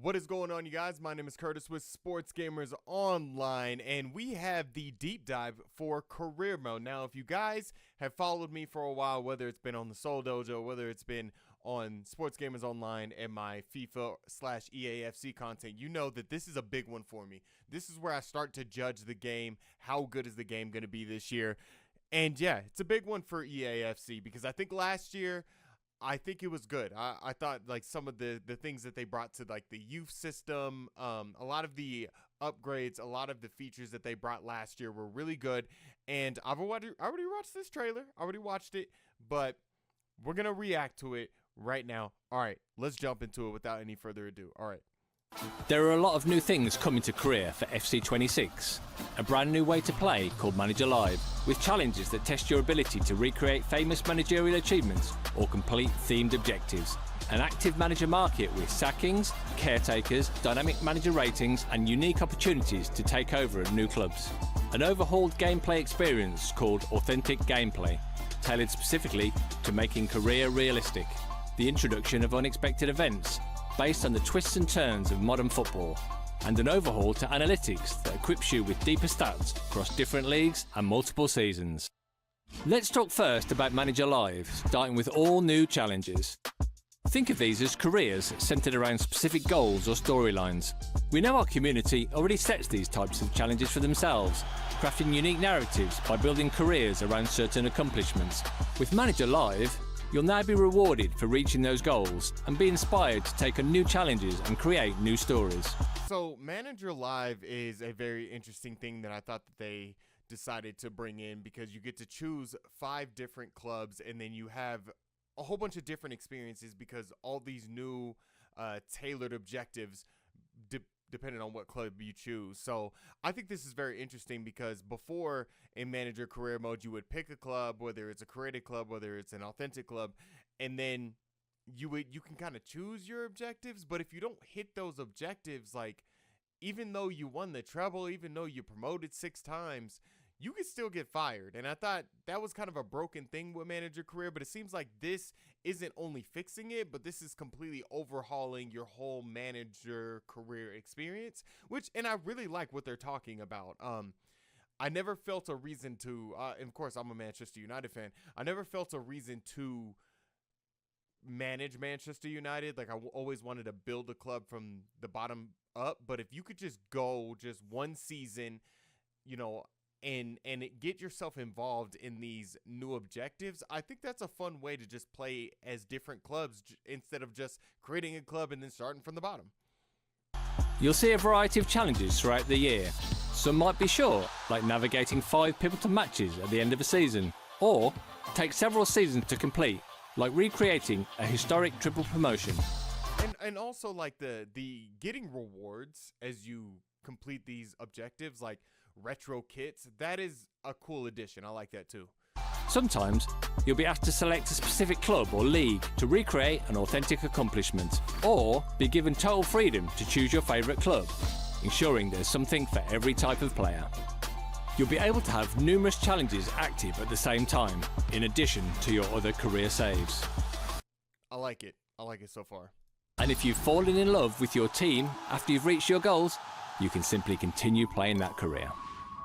What is going on, you guys? My name is Curtis with Sports Gamers Online, and we have the deep dive for career mode. Now, if you guys have followed me for a while, whether it's been on the Soul Dojo, whether it's been on Sports Gamers Online and my FIFA/EAFC content, you know that this is a big one for me. This is where I start to judge the game. How good is the game going to be this year? And yeah, it's a big one for EAFC because I think last year, I think it was good. I thought like some of the things that they brought to like the youth system, a lot of the upgrades, a lot of the features that they brought last year were really good. And I already watched this trailer. I already watched it, but we're going to react to it right now. All right, let's jump into it without any further ado. All right. There are a lot of new things coming to Career for FC26. A brand new way to play called Manager Live, with challenges that test your ability to recreate famous managerial achievements or complete themed objectives. An active manager market with sackings, caretakers, dynamic manager ratings and unique opportunities to take over at new clubs. An overhauled gameplay experience called Authentic Gameplay, tailored specifically to making Career realistic. The introduction of unexpected events based on the twists and turns of modern football, and an overhaul to analytics that equips you with deeper stats across different leagues and multiple seasons. Let's talk first about Manager Live, starting with all new challenges. Think of these as careers centered around specific goals or storylines. We know our community already sets these types of challenges for themselves, crafting unique narratives by building careers around certain accomplishments. With Manager Live, you'll now be rewarded for reaching those goals and be inspired to take on new challenges and create new stories. So Manager Live is a very interesting thing that I thought that they decided to bring in, because you get to choose 5 different clubs and then you have a whole bunch of different experiences because all these new tailored objectives depending on what club you choose. So I think this is very interesting because before in manager career mode, you would pick a club, whether it's a created club, whether it's an authentic club, and then you can kind of choose your objectives. But if you don't hit those objectives, like even though you won the treble, even though you promoted 6 times, you could still get fired. And I thought that was kind of a broken thing with manager career, but it seems like this isn't only fixing it, but this is completely overhauling your whole manager career experience, and I really like what they're talking about. I never felt a reason to, and of course I'm a Manchester United fan, I never felt a reason to manage Manchester United. Like I always wanted to build a club from the bottom up, but if you could just go just one season, you know, and get yourself involved in these new objectives, I think that's a fun way to just play as different clubs instead of just creating a club and then starting from the bottom. You'll see a variety of challenges throughout the year. Some might be short, like navigating 5 pivotal matches at the end of a season, or take several seasons to complete, like recreating a historic triple promotion. And also like the getting rewards as you complete these objectives, like retro kits, that is a cool addition. I like that too. Sometimes you'll be asked to select a specific club or league to recreate an authentic accomplishment, or be given total freedom to choose your favourite club, ensuring there's something for every type of player. You'll be able to have numerous challenges active at the same time, in addition to your other career saves. I like it so far. And if you've fallen in love with your team after you've reached your goals, you can simply continue playing that career.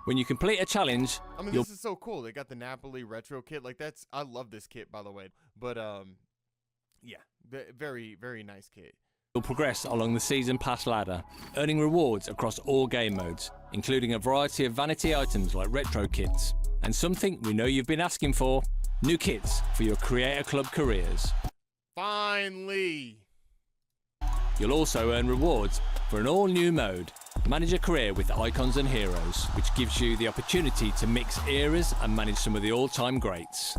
When you complete a challenge, I mean, this is so cool. They got the Napoli retro kit. Like I love this kit, by the way. But yeah, very, very nice kit. You'll progress along the season pass ladder, earning rewards across all game modes, including a variety of vanity items like retro kits, and something we know you've been asking for, new kits for your Creator Club careers. Finally! You'll also earn rewards for an all-new mode, Manage a Career with Icons and Heroes, which gives you the opportunity to mix eras and manage some of the all-time greats.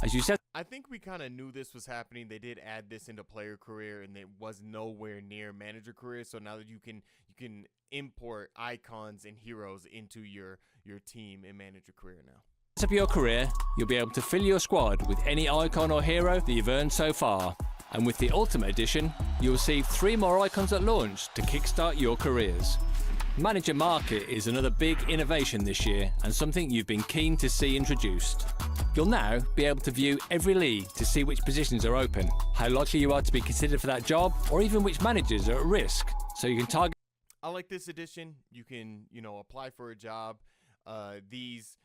As you said, I think we kind of knew this was happening. They did add this into player career, and it was nowhere near manager career. So now that you can import icons and heroes into your team in manager career now. Set up your career, you'll be able to fill your squad with any icon or hero that you've earned so far. And with the Ultimate Edition, you'll receive 3 more icons at launch to kickstart your careers. Manager Market is another big innovation this year, and something you've been keen to see introduced. You'll now be able to view every league to see which positions are open, how likely you are to be considered for that job, or even which managers are at risk, so you can target. I like this edition. You can, apply for a job. These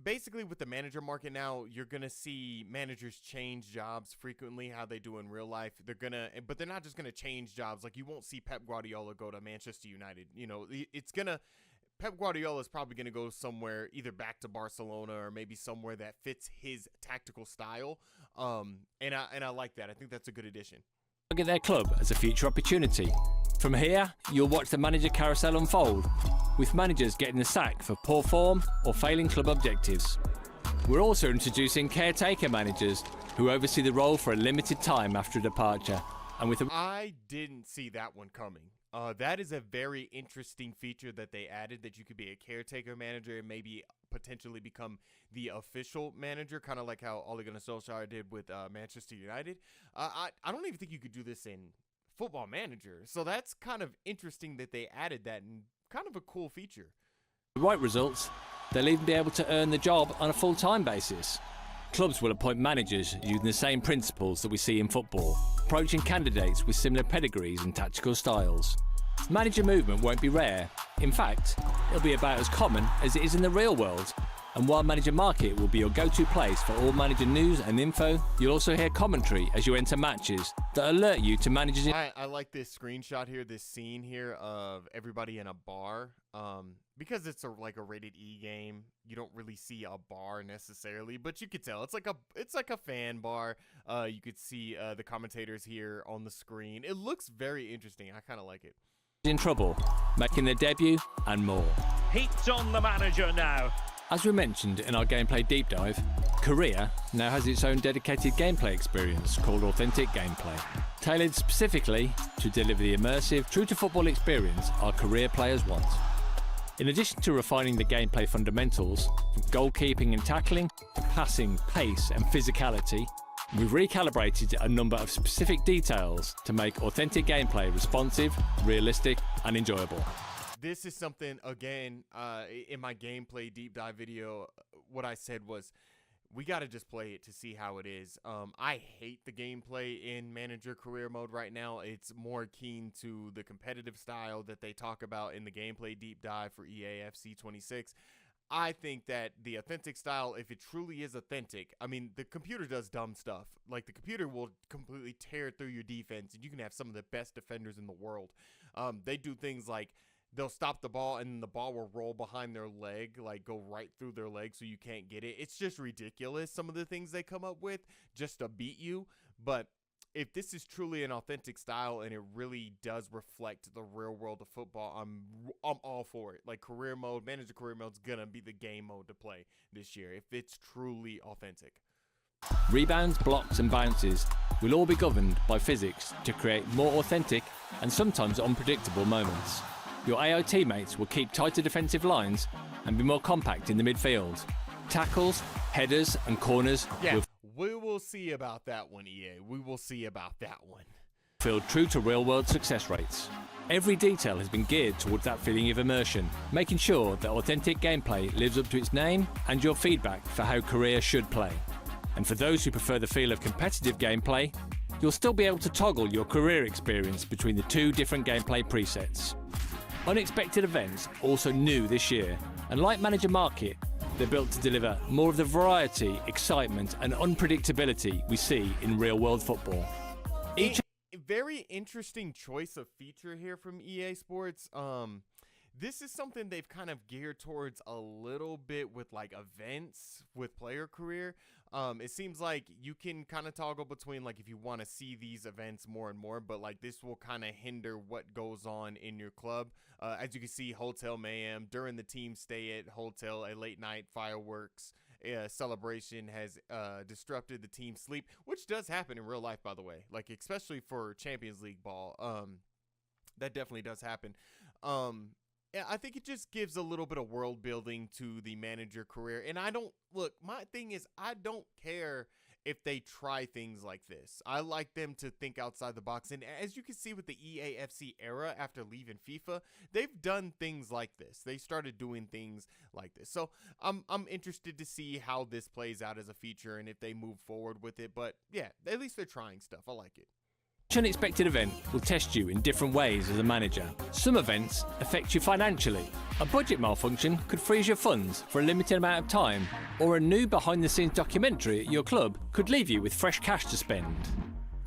basically with the manager market now, you're gonna see managers change jobs frequently, how they do in real life. But they're not just gonna change jobs. Like you won't see Pep Guardiola go to Manchester United. Pep Guardiola is probably gonna go somewhere, either back to Barcelona or maybe somewhere that fits his tactical style. And I like that. I think that's a good addition. Target their club as a future opportunity. From here, you'll watch the manager carousel unfold, with managers getting the sack for poor form or failing club objectives. We're also introducing caretaker managers who oversee the role for a limited time after a departure. I didn't see that one coming. That is a very interesting feature that they added, that you could be a caretaker manager and maybe potentially become the official manager, kind of like how Ole Gunnar Solskjaer did with Manchester United. I don't even think you could do this in Football Manager. So that's kind of interesting that they added that, and kind of a cool feature. The right results, they'll even be able to earn the job on a full-time basis. Clubs will appoint managers using the same principles that we see in football, approaching candidates with similar pedigrees and tactical styles. Manager movement won't be rare. In fact, it'll be about as common as it is in the real world. And while Manager Market will be your go-to place for all manager news and info, you'll also hear commentary as you enter matches that alert you to managers. I like this screenshot here, this scene here of everybody in a bar. Because it's like a rated E game, you don't really see a bar necessarily, but you could tell it's like a fan bar. You could see the commentators here on the screen. It looks very interesting. I kind of like it. In trouble, making their debut, and more. Heat on the manager now. As we mentioned in our gameplay deep dive, Korea now has its own dedicated gameplay experience called Authentic Gameplay, tailored specifically to deliver the immersive, true-to-football experience our Korea players want. In addition to refining the gameplay fundamentals, from goalkeeping and tackling, to passing, pace and physicality, we've recalibrated a number of specific details to make Authentic Gameplay responsive, realistic and enjoyable. This is something, again, in my gameplay deep dive video, what I said was, we got to just play it to see how it is. I hate the gameplay in Manager Career Mode right now. It's more keen to the competitive style that they talk about in the gameplay deep dive for EAFC 26. I think that the authentic style, if it truly is authentic, I mean, the computer does dumb stuff. Like, the computer will completely tear through your defense, and you can have some of the best defenders in the world. They do things like, they'll stop the ball and the ball will roll behind their leg, like go right through their leg so you can't get it. It's just ridiculous, some of the things they come up with just to beat you. But if this is truly an authentic style and it really does reflect the real world of football, I'm all for it. Like career mode, Manager Career Mode's gonna be the game mode to play this year if it's truly authentic. Rebounds, blocks and bounces will all be governed by physics to create more authentic and sometimes unpredictable moments. Your AO teammates will keep tighter defensive lines and be more compact in the midfield. Tackles, headers and corners we will see about that one, EA. We will see about that one. Feel true to real-world success rates. Every detail has been geared towards that feeling of immersion, making sure that Authentic Gameplay lives up to its name and your feedback for how Korea should play. And for those who prefer the feel of competitive gameplay, you'll still be able to toggle your career experience between the two different gameplay presets. Unexpected events also new this year, and like Manager Market, they're built to deliver more of the variety, excitement and unpredictability we see in real-world football. A very interesting choice of feature here from EA Sports. This is something they've kind of geared towards a little bit with like events with player career. It seems like you can kind of toggle between like if you want to see these events more and more, but like this will kind of hinder what goes on in your club. As you can see, Hotel Mayhem during the team stay at Hotel, a late night fireworks celebration has disrupted the team's sleep, which does happen in real life, by the way, like especially for Champions League ball. That definitely does happen. Yeah, I think it just gives a little bit of world building to the manager career. And my thing is, I don't care if they try things like this. I like them to think outside the box. And as you can see with the EAFC era after leaving FIFA, they've done things like this. They started doing things like this. So I'm interested to see how this plays out as a feature and if they move forward with it. But yeah, at least they're trying stuff. I like it. Each unexpected event will test you in different ways as a manager. Some events affect you financially. A budget malfunction could freeze your funds for a limited amount of time, or a new behind-the-scenes documentary at your club could leave you with fresh cash to spend.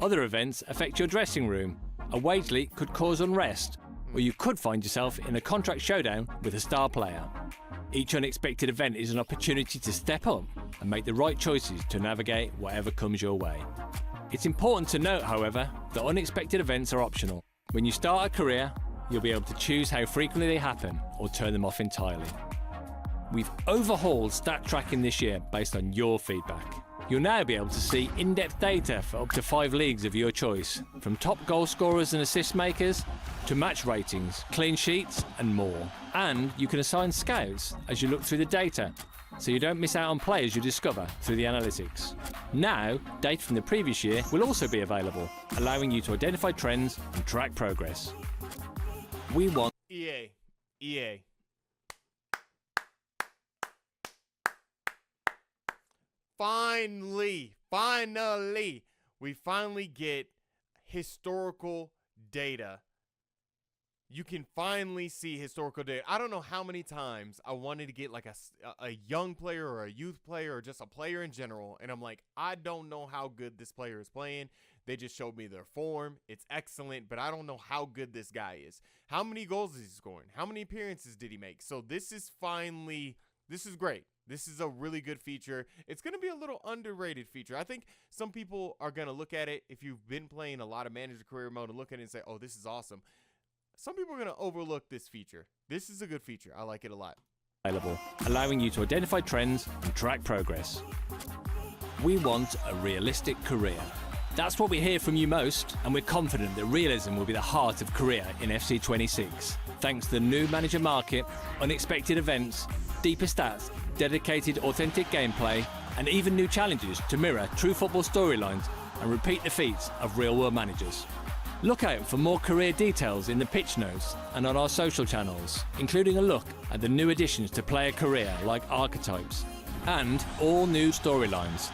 Other events affect your dressing room. A wage leak could cause unrest, or you could find yourself in a contract showdown with a star player. Each unexpected event is an opportunity to step up and make the right choices to navigate whatever comes your way. It's important to note, however, that unexpected events are optional. When you start a career, you'll be able to choose how frequently they happen or turn them off entirely. We've overhauled stat tracking this year based on your feedback. You'll now be able to see in-depth data for up to 5 leagues of your choice, from top goal scorers and assist makers to match ratings, clean sheets and more. And you can assign scouts as you look through the data, so you don't miss out on players you discover through the analytics. Now, data from the previous year will also be available, allowing you to identify trends and track progress. We want EA. Finally, we finally get historical data. You can finally see historical data. I don't know how many times I wanted to get like a young player or a youth player or just a player in general, and I'm like, I don't know how good this player is playing. They just showed me their form. It's excellent, but I don't know how good this guy is. How many goals is he scoring? How many appearances did he make? So this is great. This is a really good feature. It's going to be a little underrated feature. I think some people are going to look at it, if you've been playing a lot of manager career mode, and look at it and say, oh, this is awesome. Some people are going to overlook this feature. This is a good feature. I like it a lot. Available, allowing you to identify trends and track progress. We want a realistic career. That's what we hear from you most, and we're confident that realism will be the heart of career in FC 26. Thanks to the new manager market, unexpected events, deeper stats, dedicated authentic gameplay, and even new challenges to mirror true football storylines and repeat the feats of real-world managers. Look out for more career details in the pitch notes and on our social channels, including a look at the new additions to player career like archetypes and all new storylines.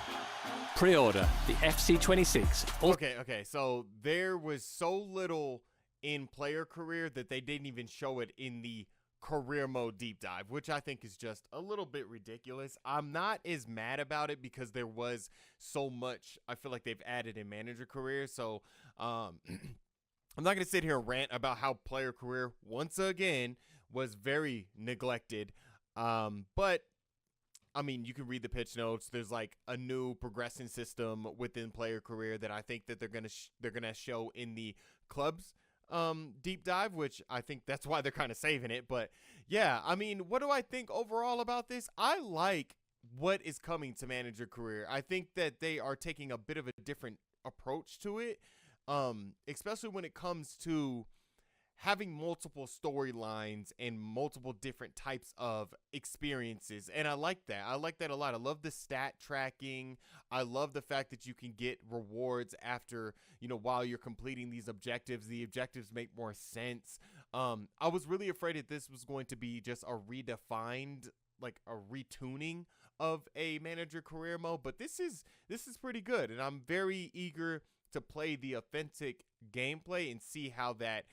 Pre-order the FC 26. Okay, so there was so little in player career that they didn't even show it in the career mode deep dive, which I think is just a little bit ridiculous. I'm not as mad about it because there was so much I feel like they've added in manager career. So I'm not going to sit here and rant about how player career once again was very neglected. But I mean, you can read the pitch notes. There's like a new progression system within player career that I think that they're gonna show in the club's deep dive, which I think that's why they're kind of saving it. But yeah, I mean, what do I think overall about this? I like what is coming to manager career. I think that they are taking a bit of a different approach to it, especially when it comes to having multiple storylines and multiple different types of experiences. And I like that. I like that a lot. I love the stat tracking. I love the fact that you can get rewards after, while you're completing these objectives. The objectives make more sense. I was really afraid that this was going to be just a redefined, like a retuning of a manager career mode, but this is pretty good. And I'm very eager to play the authentic gameplay and see how that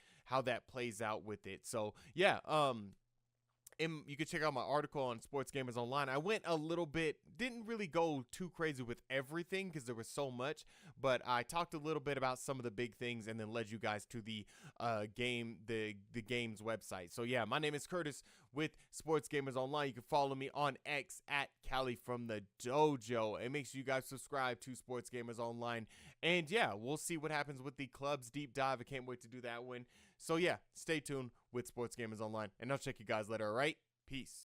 plays out with it. So yeah, and you can check out my article on Sports Gamers Online. I went a little bit, didn't really go too crazy with everything because there was so much, but I talked a little bit about some of the big things and then led you guys to the game's website. So yeah, my name is Curtis with Sports Gamers Online. You can follow me on X at Cali from the Dojo, and make sure you guys subscribe to Sports Gamers Online. And yeah, we'll see what happens with the club's deep dive. I can't wait to do that one. So yeah, stay tuned with Sports Gamers Online, and I'll check you guys later, all right? Peace.